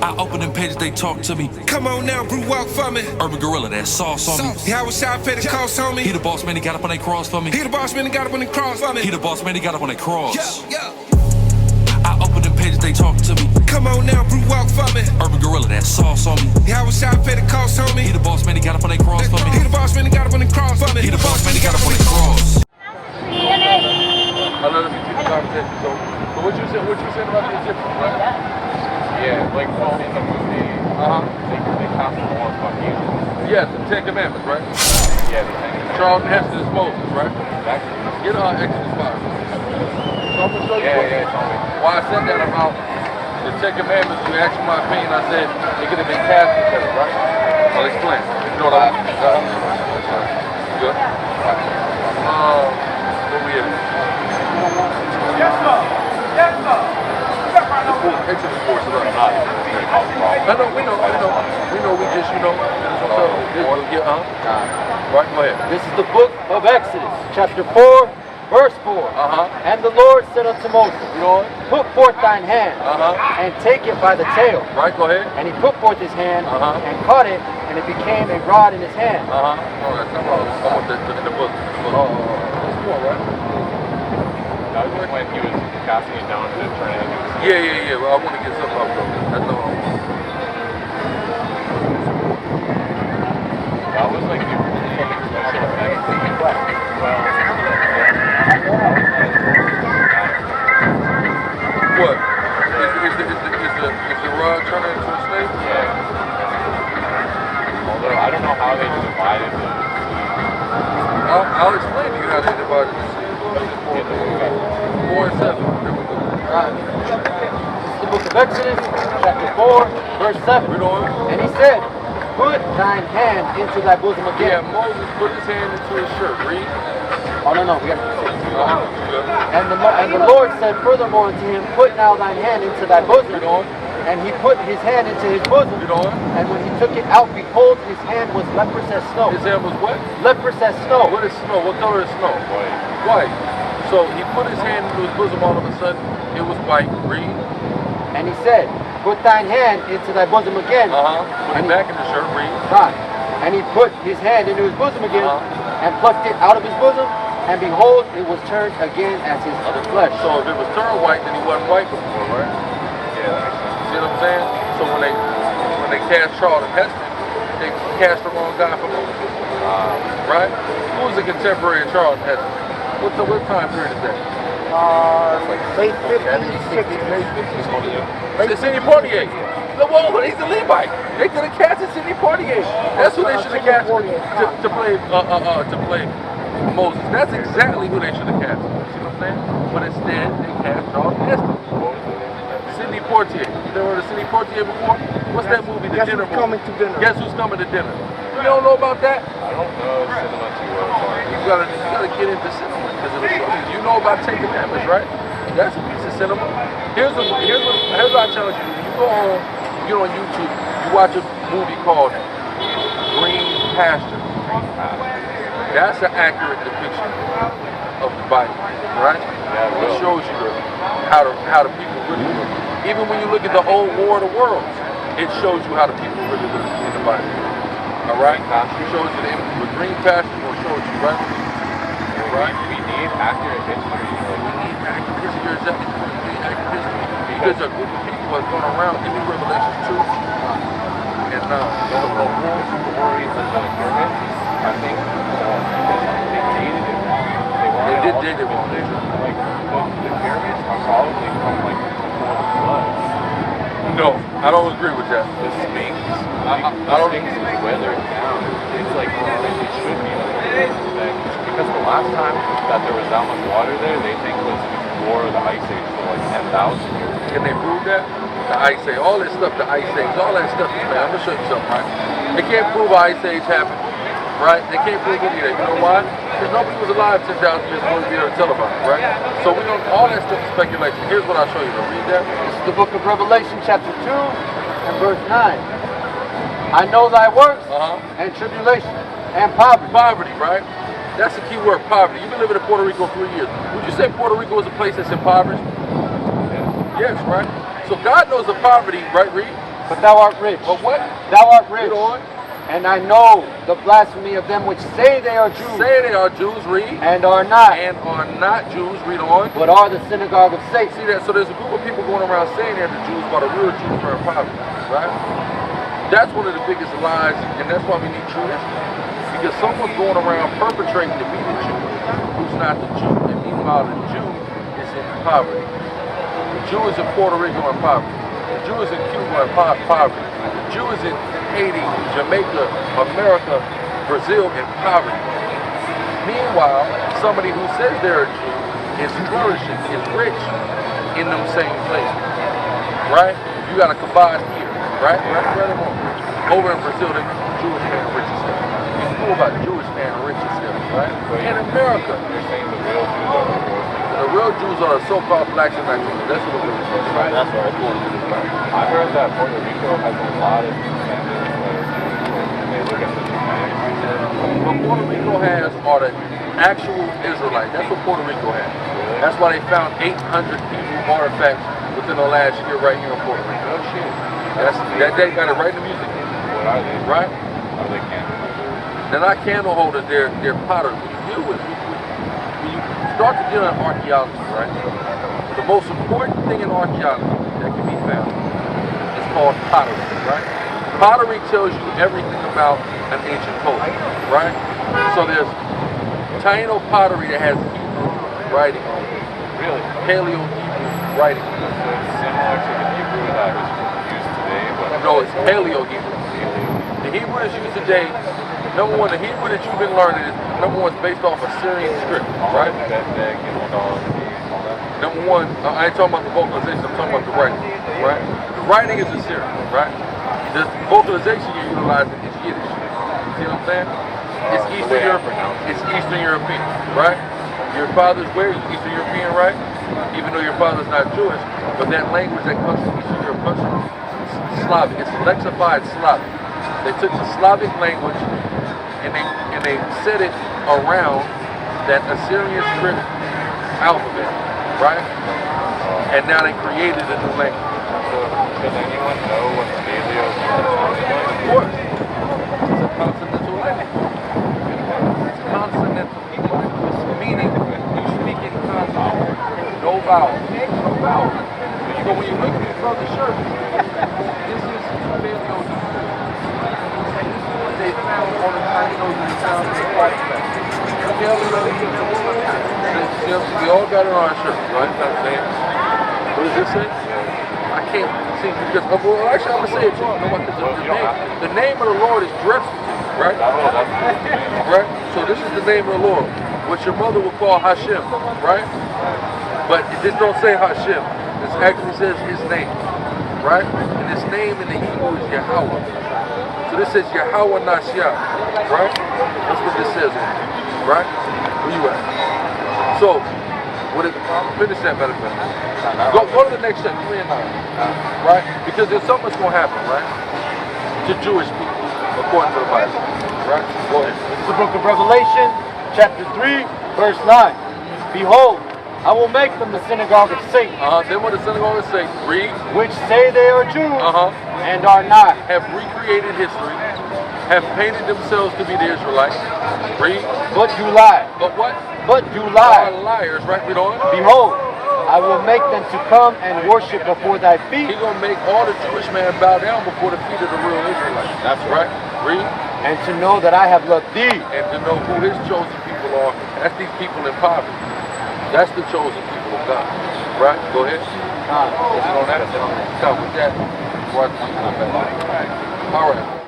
I open them pages, they talk to me. Come on now, brew, walk for me. Urban gorilla, that sauce on me. Yeah, I was shy, pay the cost, homie. He the boss man, he got up on that cross for me. He the boss man, he got up on the cross for me. He the boss man, he got up on that cross. Yeah. I open them pages, they talk to me. Come on now, brew, walk for me. Urban gorilla, that sauce on me. Yeah, I was shy, pay the cost, homie. He the boss man, he got up on that cross for me. He the boss man, he got up on the cross for me. He the boss man, he got up on that cross. I know this is a conversation. So what you said about the Egyptians, right? Yeah, like in the movie, they cast the war fuck you. Yes, the Ten Commandments, right? Yeah, the Ten Commandments. Charlton Heston is Moses, right? Exactly. Get Exodus 5. So I'm gonna show you why I said that about the Ten Commandments. You asked me my opinion. I said it could have been cast together, right? I'll explain. You know what I mean? Good. Where we at? Yes, sir. Yes, sir. Exodus 4 is right. I know, we know. We just, right, go ahead. This is the book of Exodus, chapter 4, verse 4. And the Lord said unto Moses, put forth thine hand, and take it by the tail. Right, go ahead. And he put forth his hand, and caught it, and it became a rod in his hand. No, that's not what I want in the book. That's more, right? That was when he was casting it down to turn it into a sword. Yeah. Well, I want to get something out of it. That's not what I want. That was like the fucking special effects. Well, What? Is the rod turning into a snake? yeah. Although I don't know how they divided the I'll explain to you how they divided the sea. 4 and 7. There we go. This is the book of Exodus, chapter 4, verse 7. We know it. And he said, put thine hand into thy bosom Yeah, again. Moses put his hand into his shirt. Read. Oh, no, we got to do 6. Good. And the Lord said furthermore unto him, put now thine hand into thy bosom. You know it. And he put his hand into his bosom. You know it. And when he took it out, behold, his hand was leprous as snow. His hand was what? Leprous as snow. What is snow? What color is snow? White. So he put his hand into his bosom, all of a sudden it was white. Read. And he said, put thine hand into thy bosom again. Put it back in the shirt. Read. And he put his hand into his bosom again, and plucked it out of his bosom, and behold, it was turned again as his other flesh. So if it was turned white, then he wasn't white before, right? yeah. See what I'm saying? So when they cast Charlton Heston, they cast the wrong guy for Moses. Right? Who was the contemporary of Charlton Heston? What time period is that? Like late 50s, 60s. It's Sidney Poitier. Whoa, he's a Levite. They could have casted Sidney Poitier. That's who they should have cast to play Moses. That's exactly who they should have cast. See what I'm saying? But instead, they cast Charlton Heston. Sidney Poitier. You never heard of Sidney Poitier before? What's that movie? The Dinner Movie. Coming to dinner. Guess who's coming to dinner? You don't know about that? I don't know cinema too well. Sorry. You gotta get into cinema because it'll show you. You know about Ten Commandments, right? That's a piece of cinema. Here's what I challenge you. You go on, you get on YouTube, you watch a movie called Green Pasture. That's an accurate depiction of the Bible, right? It shows you how the people really look. Even when you look at the old War of the Worlds, it shows you how the people really look in the Bible. All right? It shows you the Green Pasture will show you, right? Right? We need accurate history. We need accurate history. Exactly. We need accurate history. Because a group of people have gone around giving Revelation 2 and The whole stories of the pyramids, I think, they dated it wrong. They did date it wrong. Like, the pyramids are probably from, like, before the flood. No, I don't agree with that. The Sphinx, I don't Sphinx is weathered down. It's like, it should be like, because the last time that there was that much water there, they think was before the Ice Age, so like 10,000 years. Can they prove that? The Ice Age, all this stuff, the Ice Age, all that stuff is bad. I'm gonna show you something, right? They can't prove Ice Age happened, right? They can't prove any of that. You know why? Because nobody was alive 10,000 years ago to be able to tell about it, right? So we don't, all that stuff is speculation. Here's what I'll show you. Read that. This is the book of Revelation, chapter 2, and verse 9. I know thy works, and tribulation, and poverty. Poverty, right? That's the key word, poverty. You've been living in Puerto Rico 3 years. Would you say Puerto Rico is a place that's impoverished? Yes, right? So God knows the poverty, right, Reed? But thou art rich. But what? Thou art rich. Read on. And I know the blasphemy of them which say they are Jews. Say they are Jews, read. And are not. And are not Jews, read on. But are the synagogue of Satan. See that? So there's a group of people going around saying they're the Jews, but the real Jews are in poverty, right? That's one of the biggest lies, and that's why we need true history. Because someone's going around perpetrating to be the Jew who's not the Jew, and meanwhile the Jew is in poverty. The Jew is in Puerto Rico in poverty. The Jew is in Cuba in poverty. The Jew is in Haiti, Jamaica, America, Brazil in poverty. Meanwhile, somebody who says they're a Jew is flourishing, is rich in them same places, right? You got a kabod here, right? Over in Brazil, the Jewish man rich as hell. You know about Jewish man rich as hell, right? In America, You're saying the real Jews are the poor. the real Jews are the so-called blacks and Latinos. That's what the real Jews are. Right, that's what according to this guy. I heard that Puerto Rico has a lot of descendants that are Jewish, and they look at the Genetic research. What Puerto Rico has are the actual Israelites. That's what Puerto Rico has. That's why they found 800 Hebrew artifacts within the last year right here in Puerto Rico. Oh shit. That they got it right in the music. What are they? Right? Are they candles? They're not candle holders, they're pottery. When you deal with when you start to deal in archaeology, right? The most important thing in archaeology that can be found is called pottery, right? Pottery tells you everything about an ancient culture, right? So there's Taino pottery that has Hebrew writing on it. Really? Paleo Hebrew writing. So it's similar to the Hebrew that is used today, but No, it's Paleo Hebrew. The Hebrew that's used today, number one, the Hebrew that you've been learning is number one is based off Assyrian script, right? Bedeg and all that. Number one, I ain't talking about the vocalization, I'm talking about the writing, right? The writing is Assyrian, right? The vocalization you're utilizing is Yiddish. See what I'm saying? It's Eastern European. It's Eastern European, right? Your father's where? Eastern European, right? Even though your father's not Jewish, but that language that comes from Eastern Europe comes from Slavic. It's lexified Slavic. They took the Slavic language and they set it around that Assyrian script alphabet, right? And now they created a new language. So, does anyone know what paleo sounds like? Of course. It's a consonantal language. It's consonantal. Meaning you speak in consonant. No vowel. No vowel. So when you look at this other shirt, this is paleo. They found all the Tainos and found the white man. We all got it on our shirt, right? What does this say? I can't see because well, actually I'm gonna say it to you. The name of the Lord is dreadful, right? Right? So this is the name of the Lord, which your mother would call Hashem, right? But it just don't say Hashem. This actually says his name, right? And his name in the Hebrew is Yahweh. So this says Yahweh Nasya, right? That's what this says, right? Where you at? So, finish that better. Go to the next step, right? Because there's something that's going to happen, right? To Jewish people, according to the Bible, right? Go ahead. It's the book of Revelation, chapter 3, verse 9. Behold, I will make them the synagogue of Satan. Then what the synagogue of Satan, read. Which say they are Jews, and are not. Have recreated history, have painted themselves to be the Israelites. Read. But do lie. But what? But do Are lie. liars, right? Read on. Behold, I will make them to come and worship before thy feet. He's going to make all the Jewish men bow down before the feet of the real Israelites. That's right. Read. And to know that I have loved thee. And to know who his chosen people are. That's these people in poverty. That's the chosen people of God. Right? Go ahead. Let's go on that. Stop with that. All right.